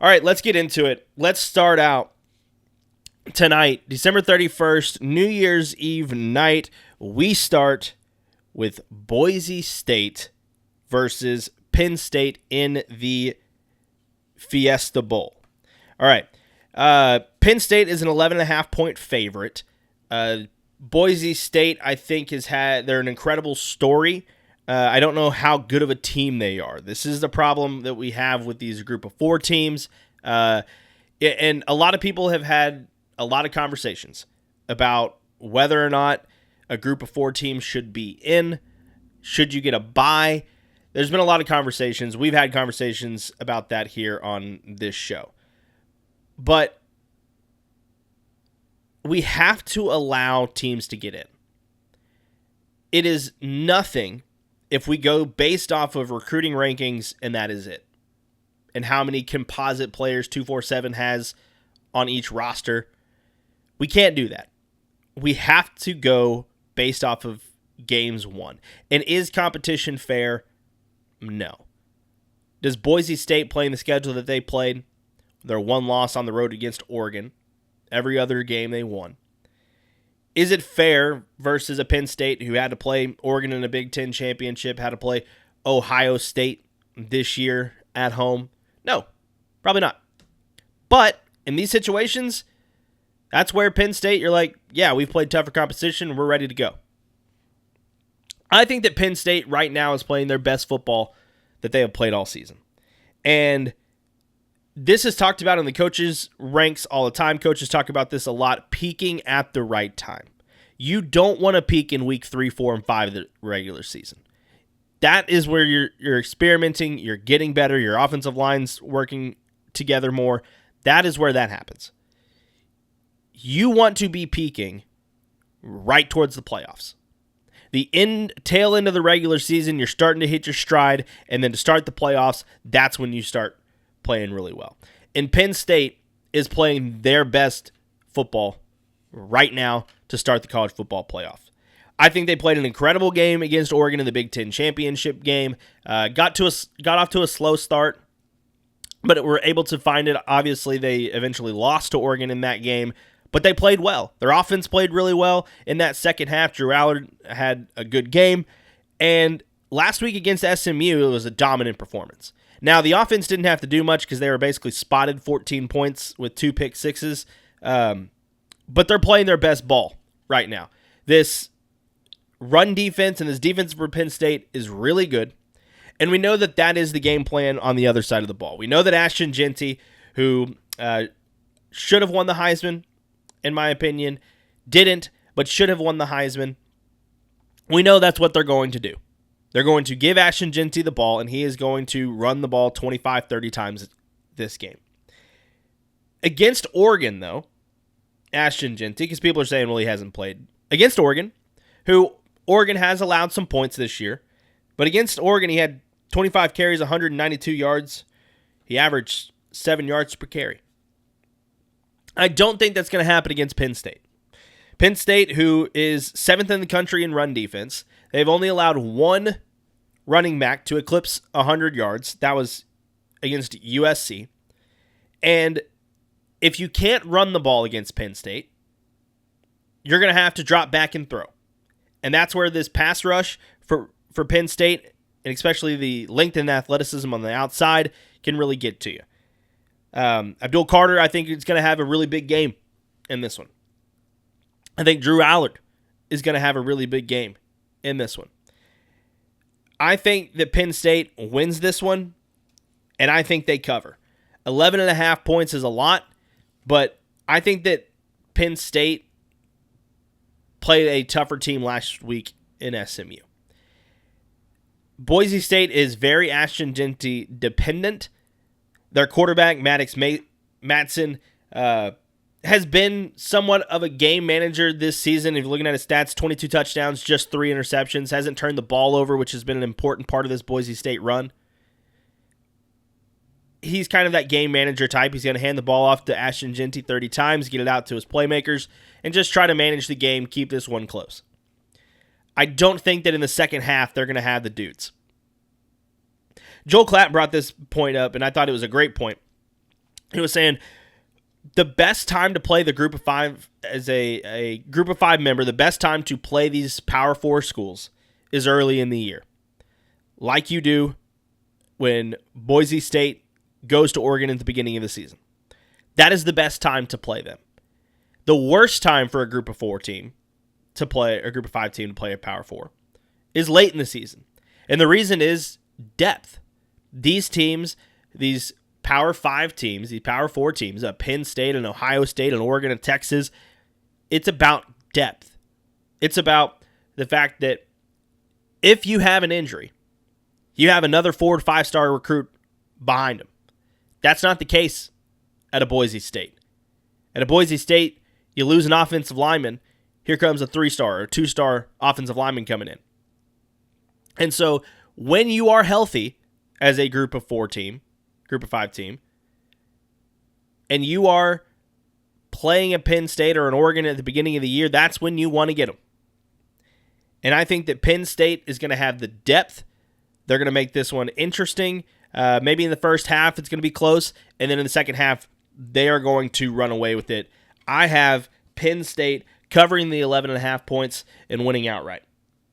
All right, let's get into it. Let's start out tonight, December 31st, New Year's Eve night. We start with Boise State versus Penn State in the Fiesta Bowl. All right. Penn State is an 11.5-point favorite. Boise State, I think, they're an incredible story. I don't know how good of a team they are. This is the problem that we have with these group of four teams. And a lot of people have had a lot of conversations about whether or not a group of four teams should be in. Should you get a bye? There's been a lot of conversations. We've had conversations about that here on this show. But we have to allow teams to get in. It is nothing if we go based off of recruiting rankings and that is it. And how many composite players 247 has on each roster. We can't do that. We have to go based off of games won. And is competition fair? No. Does Boise State play in the schedule that they played? Their one loss on the road against Oregon. Every other game they won. Is it fair versus a Penn State who had to play Oregon in a Big Ten championship, had to play Ohio State this year at home? No, probably not. But in these situations, that's where Penn State, you're like, yeah, we've played tougher competition, we're ready to go. I think that Penn State right now is playing their best football that they have played all season. And this is talked about in the coaches' ranks all the time. Coaches talk about this a lot, peaking at the right time. You don't want to peak in week 3, 4, and 5 of the regular season. That is where you're experimenting, you're getting better, your offensive line's working together more. That is where that happens. You want to be peaking right towards the playoffs. The tail end of the regular season, you're starting to hit your stride, and then to start the playoffs, that's when you start playing really well. And Penn State is playing their best football right now to start the college football playoff. I think they played an incredible game against Oregon in the Big Ten championship game. Got off to a slow start, but were able to find it. Obviously, they eventually lost to Oregon in that game, but they played well. Their offense played really well in that second half. Drew Allard had a good game, and last week against SMU, it was a dominant performance. Now, the offense didn't have to do much because they were basically spotted 14 points with 2 pick sixes, but they're playing their best ball right now. This run defense and this defense for Penn State is really good, and we know that that is the game plan on the other side of the ball. We know that Ashton Jeanty, who should have won the Heisman, in my opinion, didn't, but should have won the Heisman. We know that's what they're going to do. They're going to give Ashton Jeanty the ball, and he is going to run the ball 25, 30 times this game. Against Oregon, though, Ashton Jeanty, because people are saying, well, he hasn't played. Against Oregon, who Oregon has allowed some points this year, but against Oregon, he had 25 carries, 192 yards. He averaged 7 yards per carry. I don't think that's going to happen against Penn State. Penn State, who is 7th in the country in run defense, they've only allowed one running back to eclipse 100 yards. That was against USC. And if you can't run the ball against Penn State, you're going to have to drop back and throw. And that's where this pass rush for Penn State, and especially the length and athleticism on the outside, can really get to you. Abdul Carter, I think, is going to have a really big game in this one. I think Drew Allard is going to have a really big game in this one. I think that Penn State wins this one, and I think they cover. 11.5 points is a lot, but I think that Penn State played a tougher team last week in SMU. Boise State is very Ashton Jeanty dependent. Their quarterback, Maddox Matson, has been somewhat of a game manager this season. If you're looking at his stats, 22 touchdowns, just 3 interceptions. Hasn't turned the ball over, which has been an important part of this Boise State run. He's kind of that game manager type. He's going to hand the ball off to Ashton Jeanty 30 times, get it out to his playmakers, and just try to manage the game, keep this one close. I don't think that in the second half they're going to have the dudes. Joel Klatt brought this point up, and I thought it was a great point. He was saying the best time to play the group of five as a group of five member, the best time to play these Power 4 schools is early in the year. Like you do when Boise State goes to Oregon at the beginning of the season. That is the best time to play them. The worst time for a group of 4 team to play, or a group of 5 team to play a Power 4 is late in the season. And the reason is depth. These teams, these Power 5 teams, these Power 4 teams, Penn State and Ohio State and Oregon and Texas, it's about depth. It's about the fact that if you have an injury, you have another 4 to 5 star recruit behind him. That's not the case at a Boise State. At a Boise State, you lose an offensive lineman, here comes a 3-star or 2-star offensive lineman coming in. And so when you are healthy as a group of 4 team, group of 5 team, and you are playing a Penn State or an Oregon at the beginning of the year, that's when you want to get them. And I think that Penn State is going to have the depth. They're going to make this one interesting. Maybe in the first half it's going to be close, and then in the second half they are going to run away with it. I have Penn State covering the 11.5 points and winning outright.